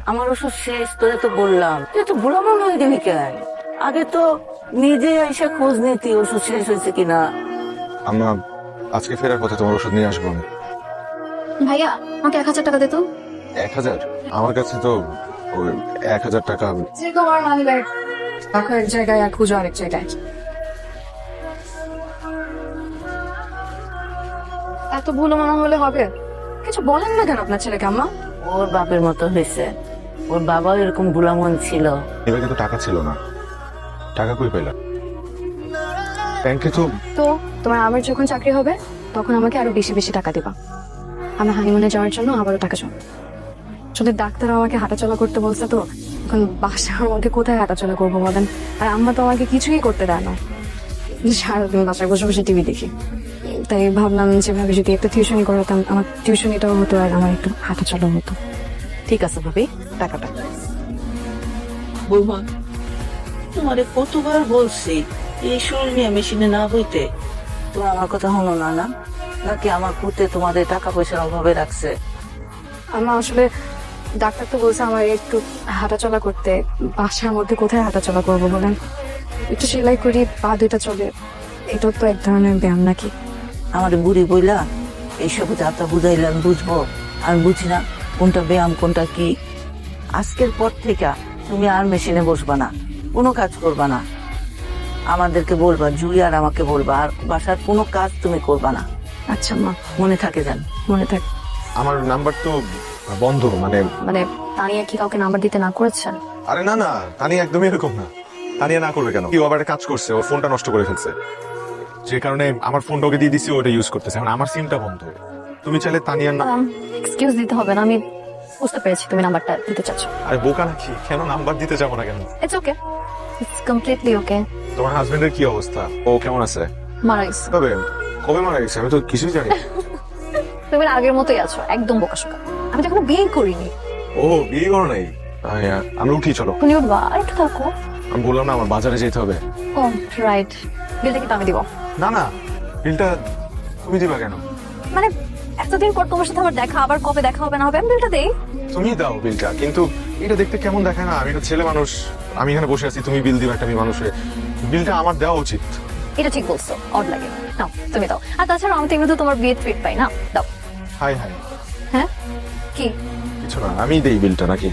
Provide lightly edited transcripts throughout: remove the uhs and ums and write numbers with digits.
আমার ওষুধ শেষ, তোরে তো বললাম। তুই তো বুড়া মনে হয়ে গেলি কেন? আগে তো নিজে এসে খোঁজ নিতি ওষুধ শেষ হয়েছে কিনা। আম্মা, আজকে ফেরার পথে তোমার ওষুধ নিয়ে আসবো আমি। ভাইয়া আমাকে 1,000 টাকা দে তো। 1000? আমার কাছে তো ওই 1000 টাকা। যে তোমার মানি ব্যাগ রাখো এক জায়গায় আর খুঁজো আরেক জায়গায়। এত ভুলো মনে হলে হবে? কিছু বলেন না কেন আপনার ছেলেকে আম্মা? ওর বাপের মতো হয়েছে। ওর বাবাও এরকম বুড়া মন ছিল। এবার কিন্তু টাকা ছিল না। টাকা কই পেলা? ব্যাংকে তো। তো তোমার আবার যখন চাকরি হবে তখন আমাকে আরো বেশি বেশি টাকা দিবা। আমি হানিমুনে যাওয়ার জন্য আবারও টাকা চাই। আসলে ডাক্তার আমাকে হাঁটাচলা করতে বলছে, তো এখন বাসার মধ্যে কোথায় হাঁটাচলা করবো বলেন? আর আম্মা তো আমাকে কিছুই করতে দেয় না, সারাদিন বাসায় বসে বসে টিভি দেখি। তাই ভাবলাম যেভাবে যদি একটা টিউশনি করাতাম, আমার টিউশনিটাও হতো আর আমার একটু হাঁটাচলা হতো। ঠিক আছে ভাবি, টাকাটা। বৌমা, তোমারে কতবার বলছি এই শরীর নিয়ে মেশিনে না বইতে। তোমার আমার কথা হলো না না? নাকি আমার পুতে তোমাদের টাকা পয়সার অভাবে রাখছে? আমার আসলে ডাক্তার তো বলছে আমার একটু হাঁটাচলা করতে, বাসার মধ্যে কোথায় হাঁটাচলা করবো বলেন? একটু সেলাই করি, পা দুইটা চলে, এটাও তো এক ধরনের ব্যায়াম নাকি? আমার বুড়ি বইলা এইসব যাত্রা বুঝাইলাম, বুঝবো? আমি বুঝি না কোনটা ব্যায়াম কোনটা কি। আজকের পর থেকে তুমি আর মেশিনে বসবা না, কোনো কাজ করবা না। আমাদেরকে বলবা, জুই আর আমাকে বলবা, আর বাসার কোনো কাজ তুমি করবা না। আচ্ছা মা, মনে থাকে জান। মনে থাক। আমার নাম্বার তো বন্ধ, মানে। মানে তানিয়া কি কাউকে নাম্বার দিতে না করেছেন? আরে না না, তানিয়া একদমই এরকম না। তানিয়া না করবে কেন? কি ও আবার একটা কাজ করছে, ওর ফোনটা নষ্ট করে ফেলছে, যে কারণে আমার ফোনটা ওকে দিয়ে দিছি, ওটা ইউজ করতেছে। এখন আমার সিমটা বন্ধ। তুমি চাইলে তানিয়ার না। এক্সকিউজ দিতে হবে না, আমি বুঝতে পেরেছি তুমি নাম্বারটা দিতে চাচ্ছ। আরে বোকা নাকি? কেন নাম্বার দিতে যাবো না কেন? ইটস ওকে, ইটস কমপ্লিটলি ওকে। তোমার হাজবেন্ডের কি অবস্থা? ও কেমন আছে? মারা গেছে। তবে কবে মারা গেছে? আমি তো কিছুই জানি না। তুমি আগের মতোই আছো, একদম বোকাশোকা। আমি তো এখনো বিয়ে করিনি। ও, বিয়ে করো নাই? আমরা উঠি, চলো। তুমি উঠবা? আর একটু থাকো। আমি বললাম না, আমার বাজারে যেতে হবে। ও রাইট, বিলটা কিন্তু আমি দিব। না না, বিলটা তুমি দিবা কেন? মানে এতদিন পর তোমার সাথে আমার দেখা, আবার কবে দেখা হবে না হবে, আমি বিলটা দেই। তুমি দাও বিলটা, কিন্তু এটা দেখতে কেমন দেখায় না? আমি একটা ছেলে মানুষ, আমি এখানে বসে আছি, তুমি বিল দিবা একটা মেয়ে মানুষের। বিলটা আমার দেওয়া উচিত। এটা ঠিক বলছো, অড লাগে। নাও তুমি দাও। আর তাছাড়া আমি তো এমনিতে তোমার বিয়ে ট্রিট পাই না, দাও। High high. হ্যাঁ কি? কিছু না, আমি দেই বিলটা নাকি?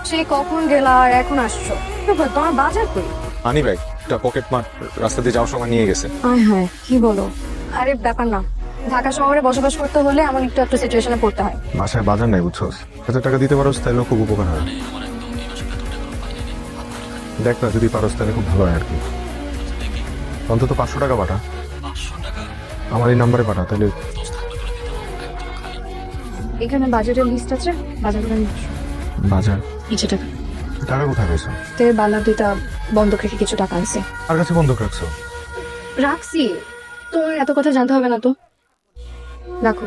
সে কখন গেলা আর এখন আসছো? তোমার বাজার কই? মানি ব্যাগ, একটা পকেট মার রাস্তা দিয়ে যাওয়ার সময় নিয়ে গেছে। আয় হায়, কি বলো? আরে ব্যাপার না, ঢাকা শহরে বসবাস করতে হলে এমন একটু একটা সিচুয়েশনে পড়তে হয়। বাসায় বাজার নাই, বুঝছো? 1000 টাকা দিতে পারো তাহলে খুব উপকার হয়। দেখ না, যদি পারো তাহলে খুব ভালো হয় আর কি। অন্তত 500 টাকা পাঠা, আমার এই নাম্বারে পাঠা, তাহলে। এখানে বাজারের লিস্ট আছে, বাজার করে নিয়ে আসো। বাজার? কিছু টাকা টাকা কোথায় পেয়েছো? তে বালা দুইটা বন্ধক রেখে কিছু টাকা আনছি। আর কাছে বন্ধক রাখছো? রাখছি, তোমার এত কথা জানতে হবে না তো, রাখো।